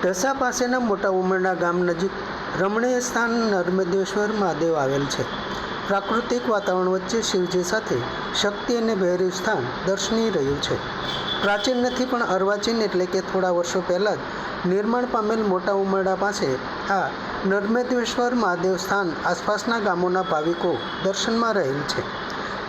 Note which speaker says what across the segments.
Speaker 1: ઢસા પાસેના મોટા ઉમરણા ગામ નજીક રમણીય સ્થાન નર્મદેશ્વર મહાદેવ આવેલ છે. પ્રાકૃતિક વાતાવરણ વચ્ચે શિવજી સાથે શક્તિ અને ભૈરવ સ્થાન દર્શનીય રહ્યું છે. પ્રાચીન નથી પણ અર્વાચીન એટલે કે થોડા વર્ષો પહેલાં જ નિર્માણ પામેલ મોટા ઉમરડા પાસે આ નર્મદેશ્વર મહાદેવ સ્થાન આસપાસના ગામોના ભાવિકો દર્શનમાં રહેલ છે.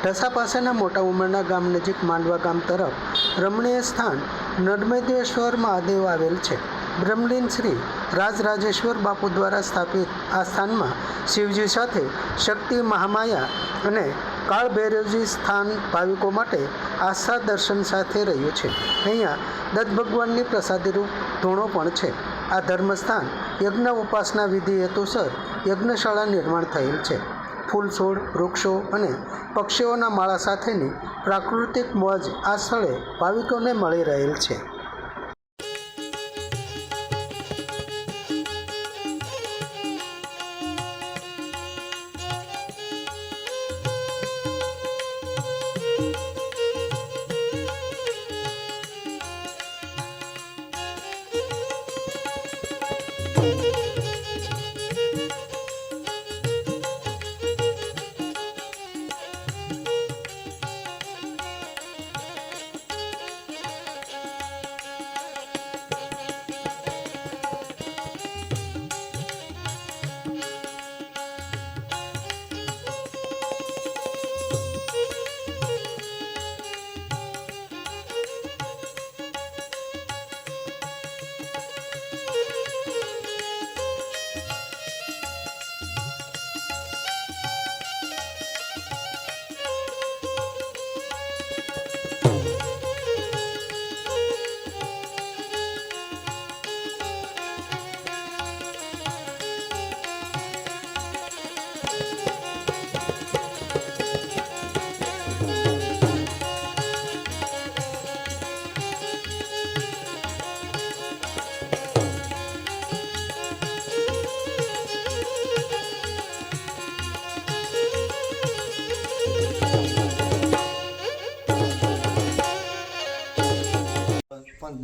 Speaker 1: ઢસા પાસેના મોટા ઉમરણા ગામ નજીક માંડવા ગામ તરફ રમણીય સ્થાન નર્મદેશ્વર મહાદેવ આવેલ છે. બ્રહ્મલીન શ્રી રાજરાજેશ્વર બાપુ દ્વારા સ્થાપિત આ સ્થાનમાં શિવજી સાથે શક્તિ મહામાયા અને કાળભૈરવજી સ્થાન ભાવિકો માટે આસ્થા દર્શન સાથે રહ્યું છે. અહીંયા દત્ત ભગવાનની પ્રસાદીરૂપ ધૂણો પણ છે. આ ધર્મસ્થાન યજ્ઞ ઉપાસના વિધિ હેતુસર યજ્ઞશાળા નિર્માણ થયેલ છે. ફૂલ છોડ, વૃક્ષો અને પક્ષીઓના માળા સાથેની પ્રાકૃતિક મોજ આ સ્થળે ભાવિકોને મળી રહેલ છે.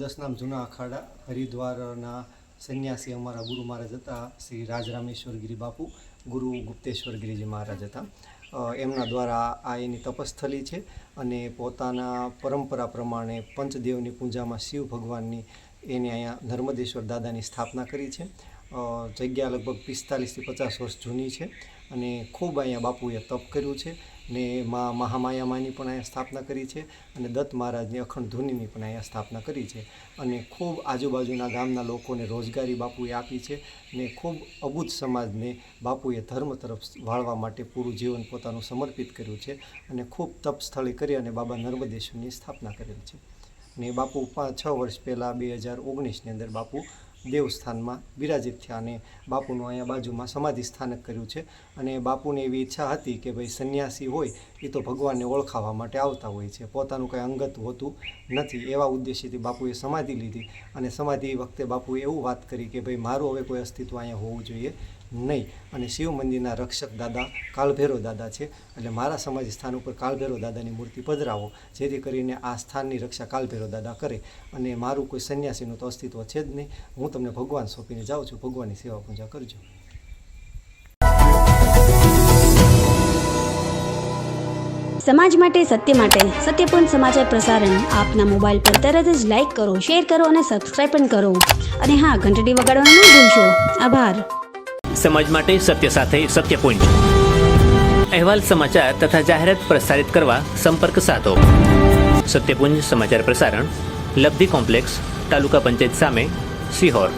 Speaker 2: દસ નામ જૂના અખાડા હરિદ્વારના સંન્યાસી અમારા ગુરુ મહારાજ હતા શ્રી રાજરામેશ્વરગીરી બાપુ, ગુરુ ગુપ્તેશ્વરગીરીજી મહારાજ હતા. એમના દ્વારા આ એની તપસ્થલી છે અને પોતાના પરંપરા પ્રમાણે પંચદેવની પૂજામાં શિવ ભગવાનની એને અહીંયા નર્મદેશ્વર દાદાની સ્થાપના કરી છે. જગ્યા લગભગ 45 થી 50 વર્ષ જૂની છે અને ખૂબ અહીંયા બાપુએ તપ કર્યું છે ને મહામાયામાની પણ અહીંયા સ્થાપના કરી છે અને દત્ત મહારાજની અખંડ ધૂનીની પણ અહીંયા સ્થાપના કરી છે અને ખૂબ આજુબાજુના ગામના લોકોને રોજગારી બાપુએ આપી છે ને ખૂબ અબૂત સમાજને બાપુએ ધર્મ તરફ વાળવા માટે પૂરું જીવન પોતાનું સમર્પિત કર્યું છે અને ખૂબ તપ સ્થળે કરી અને બાબા નર્મદેશ્વરની સ્થાપના કરેલી છે. ને બાપુ 5-6 વર્ષ પહેલાં 2019ની અંદર બાપુ દેવસ્થાનમાં બિરાજિત થયા અને બાપુનું અહીંયા બાજુમાં સમાધિ સ્થાનક કર્યું છે. અને બાપુને એવી ઈચ્છા હતી કે ભાઈ સંન્યાસી હોય એ તો ભગવાનને ઓળખાવા માટે આવતા હોય છે, પોતાનું કંઈ અંગત હોતું નથી. એવા ઉદ્દેશ્યથી બાપુએ સમાધિ લીધી અને સમાધિ વખતે બાપુએ એવું વાત કરી કે ભાઈ મારું હવે કોઈ અસ્તિત્વ અહીંયા હોવું જોઈએ નહીં અને શિવ મંદિરના રક્ષક દાદા કાળભૈરવ દાદા છે એટલે મારા સમાધિ સ્થાન ઉપર કાળભૈરવ દાદાની મૂર્તિ પધરાવો જેથી કરીને આ સ્થાનની રક્ષા કાળભૈરવ દાદા કરે અને મારું કોઈ સંન્યાસીનું તો અસ્તિત્વ છે જ નહીં. હું તમને ભગવાન સોંપીને જાઉં છું, ભગવાનની સેવા પૂજા કરજો.
Speaker 3: સમાજ માટે, સત્ય માટે, સત્યપૂર્ણ સમાચાર પ્રસારણ આપના મોબાઈલ પર તરત જ લાઈક કરો, શેર કરો અને સબસ્ક્રાઈબ પણ કરો. અને હા, ઘંટડી વગાડવાનું ન ભૂલશો. આભાર.
Speaker 4: સમાજ માટે સત્ય સાથે સત્યપુંજ અહેવાલ, સમાચાર તથા જાહેરાત પ્રસારિત કરવા સંપર્ક સાધો. સત્યપુંજ સમાચાર પ્રસારણ, લબ્ધિ કોમ્પ્લેક્સ, તાલુકા પંચાયત સામે, સિહોર.